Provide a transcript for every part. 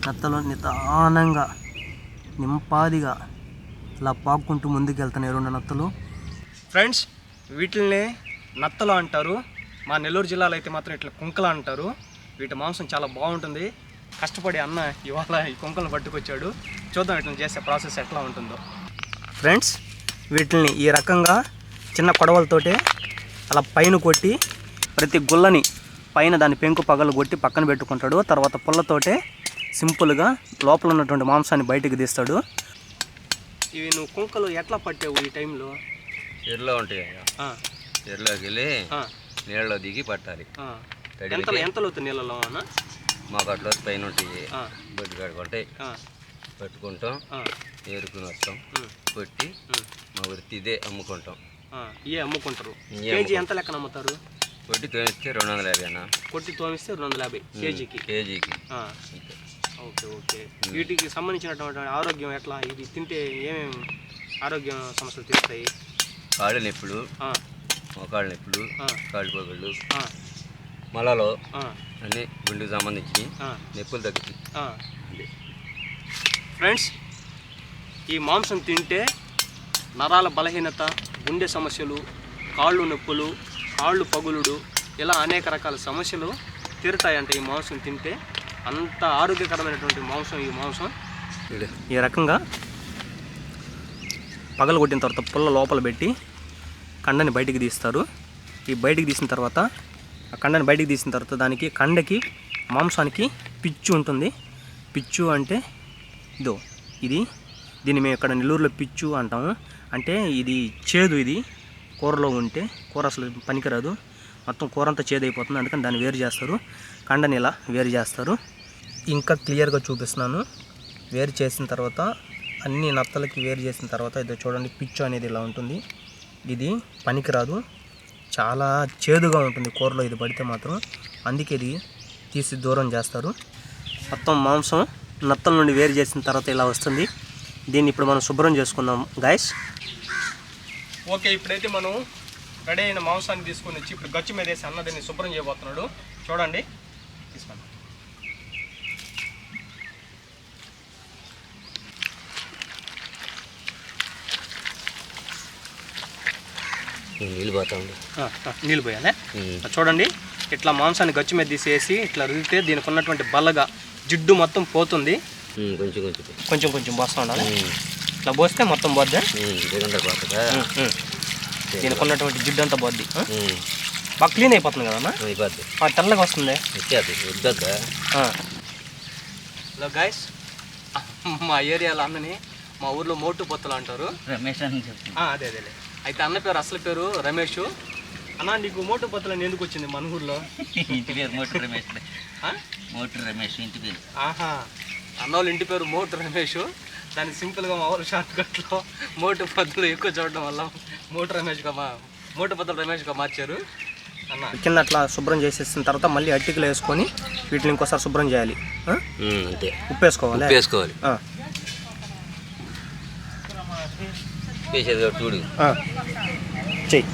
నత్తలు నిదానంగా నింపాదిగా ఇలా పాక్కుంటూ ముందుకు వెళ్తున్నాయి 2 నత్తలు. ఫ్రెండ్స్, వీటిల్ని నత్తలు అంటారు. మా నెల్లూరు జిల్లాలో అయితే మాత్రం ఇట్లా కుంకలు అంటారు. వీటి మాంసం చాలా బాగుంటుంది. కష్టపడి అన్న ఇవాళ ఈ కుంకలను పట్టుకొచ్చాడు. చూద్దాం వీటిని చేసే ప్రాసెస్ ఎట్లా ఉంటుందో. ఫ్రెండ్స్, వీటిని ఈ రకంగా చిన్న కొడవలతోటే అలా పైన కొట్టి ప్రతి గుల్లని పైన దాని పెంకు పగలు కొట్టి పక్కన పెట్టుకుంటాడు. తర్వాత పుల్లతోటే సింపుల్గా లోపల ఉన్నటువంటి మాంసాన్ని బయటికి తీస్తాడు. ఇవి నువ్వు కుంకలు ఎట్లా పట్టావు ఈ టైంలో? చెరులో ఉంటాయి, చెరులోకి వెళ్ళి నీళ్ళలో దిగి పట్టాలి. ఎంత లోతు నీళ్ళలో? మాకు అట్లా పైన ఉంటాయి, బొడ్డు కడుకుంటాయి, పట్టుకుంటాం, ఏరుకుని వస్తాం, కొట్టి మా వృత్తి ఇదే అమ్ముకుంటాం. ఇవే అమ్ముకుంటారు. కేజీ ఎంత లెక్కన అమ్ముతారు? కొట్టి తోమిస్తే 250 అన్న. కొట్టి తోమిస్తే 250 కేజీకి. Okay okay. వీటికి సంబంధించినటువంటి ఆరోగ్యం ఎట్లా? ఇది తింటే ఏమేమి ఆరోగ్య సమస్యలు తీస్తాయి? కాళ్ళు నొప్పులు, మోకాళ్ళ నొప్పులు, కాళ్ళు పొగళ్ళు, మలలో అన్నీ గుండెకి సంబంధించి నొప్పులు తగ్గుతాయి. ఫ్రెండ్స్, ఈ మాంసం తింటే నరాల బలహీనత, గుండె సమస్యలు, కాళ్ళు నొప్పులు, కాళ్ళు పగులుడు, ఇలా అనేక రకాల సమస్యలు తీరుతాయంట ఈ మాంసం తింటే. అంత ఆరోగ్యకరమైనటువంటి మాంసం ఈ మాంసం. ఈ రకంగా పగలు కొట్టిన తర్వాత పుల్ల లోపల పెట్టి కండని బయటికి తీస్తారు. ఈ బయటికి తీసిన తర్వాత ఆ కండని బయటికి తీసిన తర్వాత దానికి కండకి మాంసానికి పిచ్చు ఉంటుంది. పిచ్చు అంటే ఇదో దీన్ని మేము ఇక్కడ నెల్లూరులో పిచ్చు అంటాము. అంటే ఇది చేదు. ఇది కూరలో ఉంటే కూర అసలు పనికిరాదు, మొత్తం కూర అంతా చేదు అయిపోతుంది. అందుకని దాన్ని వేరు చేస్తారు, కండని ఇలా వేరు చేస్తారు. ఇంకా క్లియర్గా చూపిస్తున్నాను. వేరు చేసిన తర్వాత అన్ని నత్తలకి వేరు చేసిన తర్వాత ఇదో చూడండి, పిచ్చు అనేది ఇలా ఉంటుంది. ఇది పనికిరాదు, చాలా చేదుగా ఉంటుంది కూరలో ఇది పడితే మాత్రం. అందుకే ఇది తీసి దూరం చేస్తారు. మొత్తం మాంసం నత్తల నుండి వేరు చేసిన తర్వాత ఇలా వస్తుంది. దీన్ని ఇప్పుడు మనం శుభ్రం చేసుకుందాం గాయస్. ఓకే, ఇప్పుడైతే మనం రెడీ అయిన మాంసాన్ని తీసుకొని వచ్చి ఇప్పుడు గచ్చు మీద వేసి అన్న దీన్ని శుభ్రం చేయబోతున్నాడు. చూడండి, తీసుకోండి. నీళ్ళు పోయాలి. చూడండి, ఇట్లా మాంసాన్ని గచ్చు మీద తీసేసి ఇట్లా రుద్దితే దీనికి ఉన్నటువంటి బల్లగా జిడ్డు మొత్తం పోతుంది. కొంచెం కొంచెం పోస్తూ ఉండాలి. ఇట్లా పోస్తే మొత్తం పోద్ది. దీనికి ఉన్నటువంటి జిడ్డు అంతా పోద్ది. బాగా క్లీన్ అయిపోతుంది కదన్నా, తెల్లగా వస్తుంది. హలో గాయస్, మా ఏరియాలో అన్నని మా ఊర్లో మోటు బొత్తలు అంటారు. రమేష్ అని అదే అయితే అన్న పేరు అసలు పేరు రమేష్. అన్న, నీకు మోటు బొత్తలని ఎందుకు వచ్చింది మన ఊర్లో? ఇంటి పేరు మోటు రమేష్. మోటు రమేష్ ఇంటి పేరు. అన్న వాళ్ళ ఇంటి పేరు మోటు రమేష్. దాన్ని సింపుల్గా మా ఊరు షార్ట్ కట్లో మోటు బొత్తలు ఎక్కువ చూడడం వల్ల మోటు బొత్తలు రమేష్గా మార్చారు. అన్న కింద అట్లా శుభ్రం చేసేసిన తర్వాత మళ్ళీ అట్టికలు వేసుకొని వీటిని ఇంకోసారి శుభ్రం చేయాలి. అంతే, ఉప్పు వేసుకోవాలి. చెయ్యి.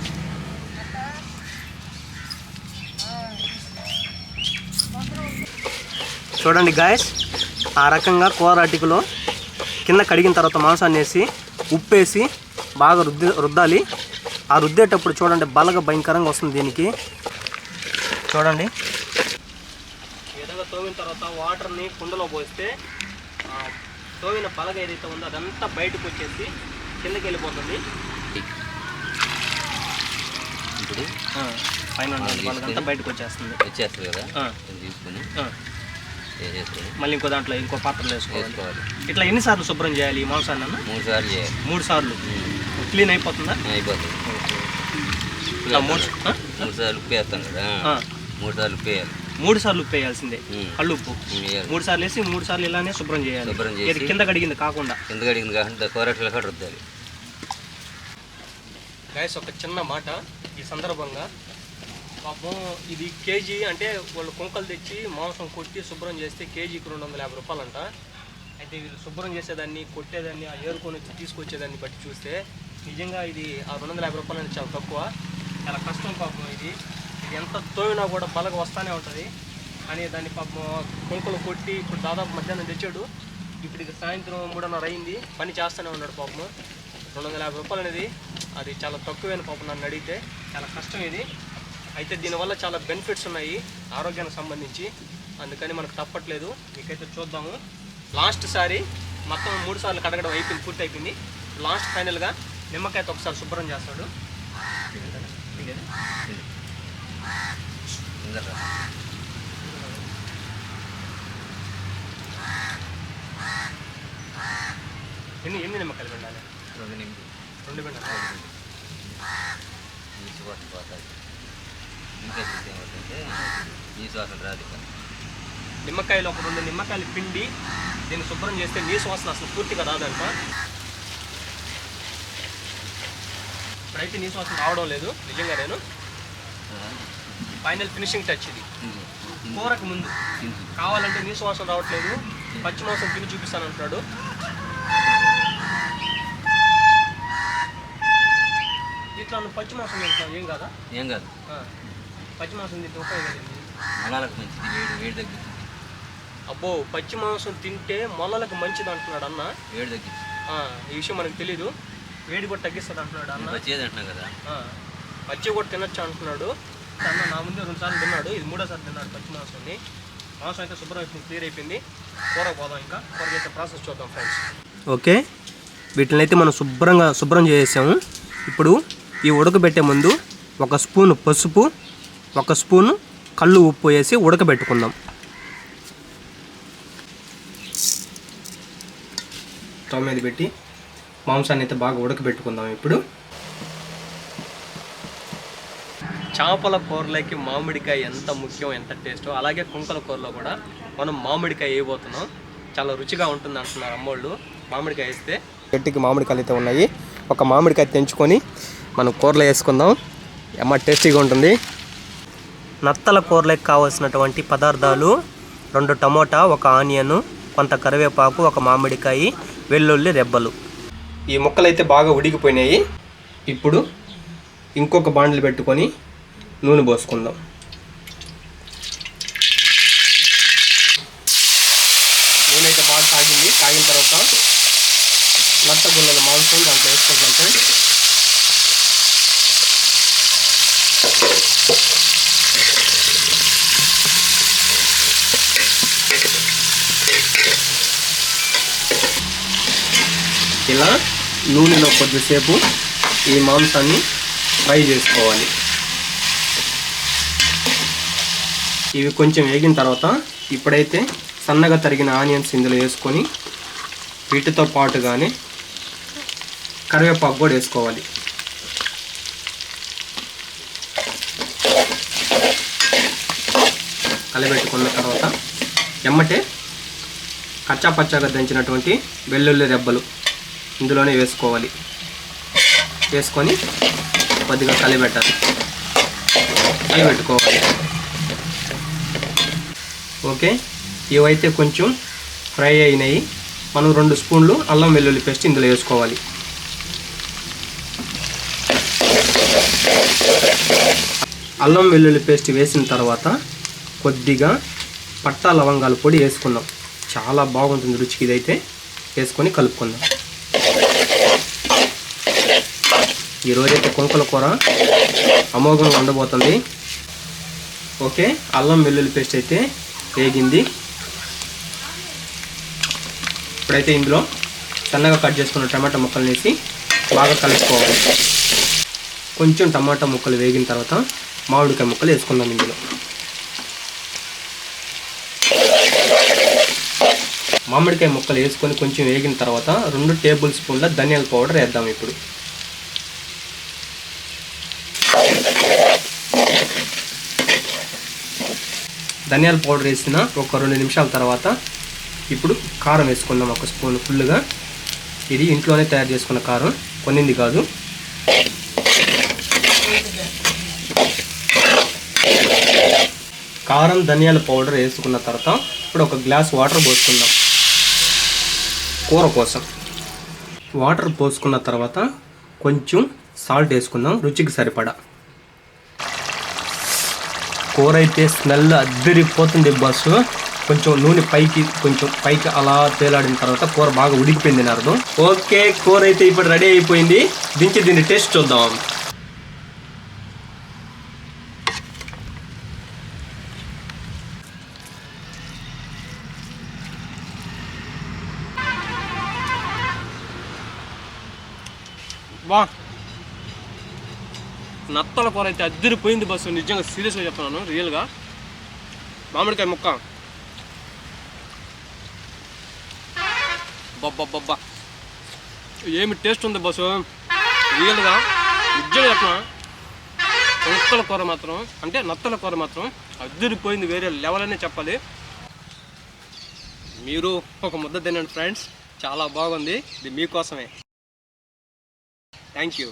చూడండి గాయస్, ఆ రకంగా కూర అటికలో కింద కడిగిన తర్వాత మాంసాన్ని వేసి ఉప్పేసి బాగా రుద్దాలి. ఆ రుద్దేటప్పుడు చూడండి బలగా భయంకరంగా వస్తుంది దీనికి. చూడండి, ఈ విధంగా తోమిన తర్వాత వాటర్ని కుండలో పోస్తే తోమిన బలగ ఏదైతే ఉందో అదంతా బయటకు వచ్చేసి కిందకి వెళ్ళిపోతుంది. పైన బలగంతా బయటకు వచ్చేస్తుంది కదా. తీసుకుని మళ్ళీ ఇంకో దాంట్లో ఇంకో పాత్రలో వేసుకోవాలి. ఇట్లా ఎన్నిసార్లు శుభ్రం చేయాలి ఈ మాంసాన్ని? 3 సార్లు చేయాలి. 3 సార్లు క్లీన్ అయిపోతుందా? అయిపోతుంది. 3 సార్లు ఉప్పు వేస్తాం కదా, 3 సార్లు ఉప్పు వేయాలి. 3 సార్లు ఉప్పు వేయాల్సిందే, కళ్ళు ఉప్పు 3 సార్లు వేసి 3 సార్లు ఇలానే శుభ్రం చేయాలి. శుభ్రం చేసి కింద కడిగింది కాకుండా కూరట్లో కూడా రుద్దాలి. గైస్, ఒక చిన్న మాట ఈ సందర్భంగా. పాపం ఇది కేజీ అంటే వాళ్ళు కుంకలు తెచ్చి మాంసం కొట్టి శుభ్రం చేస్తే కేజీకి 250 రూపాయలు అంట. అయితే వీళ్ళు శుభ్రం చేసేదాన్ని, కొట్టేదాన్ని, ఆ ఏరుకొని వచ్చి తీసుకొచ్చేదాన్ని బట్టి చూస్తే నిజంగా ఇది ఆ 250 రూపాయలు అనేది చాలా తక్కువ. చాలా కష్టం పాపం. ఇది ఎంత తోమినా కూడా బలగా వస్తూనే ఉంటుంది. అని దాన్ని పాపం కొంకలు కొట్టి ఇప్పుడు దాదాపు మధ్యాహ్నం తెచ్చాడు. ఇప్పుడు సాయంత్రం 3:30 అయింది. పని చేస్తూనే ఉన్నాడు పాపము. 250 రూపాయలు అనేది అది చాలా తక్కువైన పాపం. నన్ను అడిగితే చాలా కష్టం ఇది. అయితే దీనివల్ల చాలా బెనిఫిట్స్ ఉన్నాయి ఆరోగ్యానికి సంబంధించి. అందుకని మనకు తప్పట్లేదు. మీకైతే చూద్దాము. లాస్ట్ సారి మొత్తం 3 సార్లు కడగడం అయిపోయింది, పూర్తి అయిపోయింది. లాస్ట్ ఫైనల్గా నిమ్మకాయతో ఒకసారి శుభ్రం చేస్తాడు. ఎన్ని నిమ్మకాయలు పిండాలి? 2 పిండాలి. నిమ్మకాయలు ఒక 2 నిమ్మకాయలు పిండి దీన్ని శుభ్రం చేస్తే నీసు వాసన అసలు పూర్తిగా రాదంట. ఇప్పుడైతే నీసు వాసన రావడం లేదు నిజంగా. నేను ఫైనల్ ఫినిషింగ్ టచ్ ఇది. కూరకు ముందు కావాలంటే నీసు వాసన రావట్లేదు, పచ్చి మాంసం తిని చూపిస్తాను అంటున్నాడు. ఇట్లా పచ్చి మాంసం తింటాను ఏం కాదా? ఏం కాదు. పచ్చి మాంసం తింటే ఉపయోగం. అబ్బో, పచ్చి మాంసం తింటే మొలలకు మంచిది అంటున్నాడు అన్న. ఈ విషయం మనకు తెలీదు. వేడి కూడా తగ్గిస్తుంది అంటున్నాడు అన్న. పచ్చి కూడా తినొచ్చు అంటున్నాడు అన్న. నా ముందే 2 సార్లు తిన్నాడు, ఇది 3వ సారి తిన్నాడు పచ్చి మాంసాన్ని. మాంసం అయితే శుభ్రం అయిపోయింది, క్లియర్ అయిపోయింది. కూర పోదాం, ఇంకా కూరకి అయితే ప్రాసెస్ చూద్దాం ఫ్రెండ్స్. ఓకే, వీటిని అయితే మనం శుభ్రం చేసాము. ఇప్పుడు ఈ ఉడకబెట్టే ముందు 1 స్పూను పసుపు, 1 స్పూను కళ్ళు ఉప్పు వేసి ఉడకబెట్టుకుందాం. స్టవ్ మీద పెట్టి మాంసాన్ని అయితే బాగా ఉడకబెట్టుకుందాం. ఇప్పుడు చేపల కూరలోకి మామిడికాయ ఎంత ముఖ్యం, ఎంత టేస్టో, అలాగే కుంకల కూరలో కూడా మనం మామిడికాయ వేయబోతున్నాం. చాలా రుచిగా ఉంటుంది అంటున్నారు అమ్మోళ్ళు మామిడికాయ వేస్తే. గట్టికి మామిడికాయలు అయితే ఉన్నాయి. ఒక మామిడికాయ తెంచుకొని మనం కూరలో వేసుకుందాం. అమ్మ టేస్టీగా ఉంటుంది. నత్తల కూరలోకి కావాల్సినటువంటి పదార్థాలు 2 టమోటా, 1 ఆనియన్, కొంత కరివేపాకు, 1 మామిడికాయ, వెల్లుల్లి రెబ్బలు. ఈ ముక్కలు అయితే బాగా ఉడికిపోయినాయి. ఇప్పుడు ఇంకొక బాండ్లు పెట్టుకొని నూనె పోసుకుందాం. నూనె అయితే బాగా కాగింది. కాగిన తర్వాత నత్త గుల్లల మాంసం దాంట్లో వేసుకుంటాం. ఇలా నూనెలో కొద్దిసేపు ఈ మాంసాన్ని ఫ్రై చేసుకోవాలి. ఇవి కొంచెం వేగిన తర్వాత ఇప్పుడైతే సన్నగా తరిగిన ఆనియన్స్ ఇందులో వేసుకొని వీటితో పాటుగానే కరివేపాకు కూడా వేసుకోవాలి. కలబెట్టుకున్న తర్వాత ఎమ్మటే కచ్చా పచ్చాగా దంచినటువంటి వెల్లుల్లి రెబ్బలు ఇందులోనే వేసుకోవాలి. వేసుకొని కొద్దిగా కలిపెట్టుకోవాలి. ఓకే, ఇవైతే కొంచెం ఫ్రై అయినాయి. మనం 2 స్పూన్లు అల్లం వెల్లుల్లి పేస్ట్ ఇందులో వేసుకోవాలి. అల్లం వెల్లుల్లి పేస్ట్ వేసిన తర్వాత కొద్దిగా పట్టా లవంగాల పొడి వేసుకుందాం. చాలా బాగుంటుంది రుచికి. ఇదైతే వేసుకొని కలుపుకుందాం. ఈరోజైతే కుంకల కూర అమోఘంగా ఉండబోతుంది. ఓకే, అల్లం వెల్లుల్లి పేస్ట్ అయితే వేగింది. ఇప్పుడైతే ఇందులో సన్నగా కట్ చేసుకున్న టమాటా ముక్కలు వేసి బాగా కలుపుకోవాలి. కొంచెం టమాటా ముక్కలు వేగిన తర్వాత మామిడికాయ ముక్కలు వేసుకుందాం. ఇందులో మామిడికాయ ముక్కలు వేసుకొని కొంచెం వేగిన తర్వాత 2 టేబుల్ స్పూన్ల ధనియాల పౌడర్ వేద్దాం. ఇప్పుడు ధనియాల పౌడర్ వేసిన ఒక 2 నిమిషాల తర్వాత ఇప్పుడు కారం వేసుకుందాం. 1 స్పూన్ ఫుల్గా. ఇది ఇంట్లోనే తయారు చేసుకున్న కారం, కొన్నింది కాదు. కారం ధనియాల పౌడర్ వేసుకున్న తర్వాత ఇప్పుడు 1 గ్లాస్ వాటర్ పోసుకుందాం కూర కోసం. వాటర్ పోసుకున్న తర్వాత కొంచెం సాల్ట్ వేసుకుందాం రుచికి సరిపడా. కూర అయితే స్మెల్ అద్దరిపోతుంది బస్సు. కొంచెం నూనె కొంచెం పైకి అలా తేలాడిన తర్వాత కూర బాగా ఉడికిపోయింది అని అర్థం. ఓకే, కూర అయితే ఇప్పుడు రెడీ అయిపోయింది. దించి దీన్ని టేస్ట్ చూద్దాం. వా, నత్తల కూర అయితే అద్దరిపోయింది బస్సు. నిజంగా సీరియస్గా చెప్తున్నాను, రియల్గా. మామిడికాయ ముక్క బబ్బా ఏమి టేస్ట్ ఉంది బస్సు, రియల్గా నిజంగా చెప్తున్నా. నత్తల కూర మాత్రం అద్దరిపోయింది, వేరే లెవెల్ అనే చెప్పాలి. మీరు ఒక ముద్ద తినండి ఫ్రెండ్స్, చాలా బాగుంది. ఇది మీకోసమే. Thank you.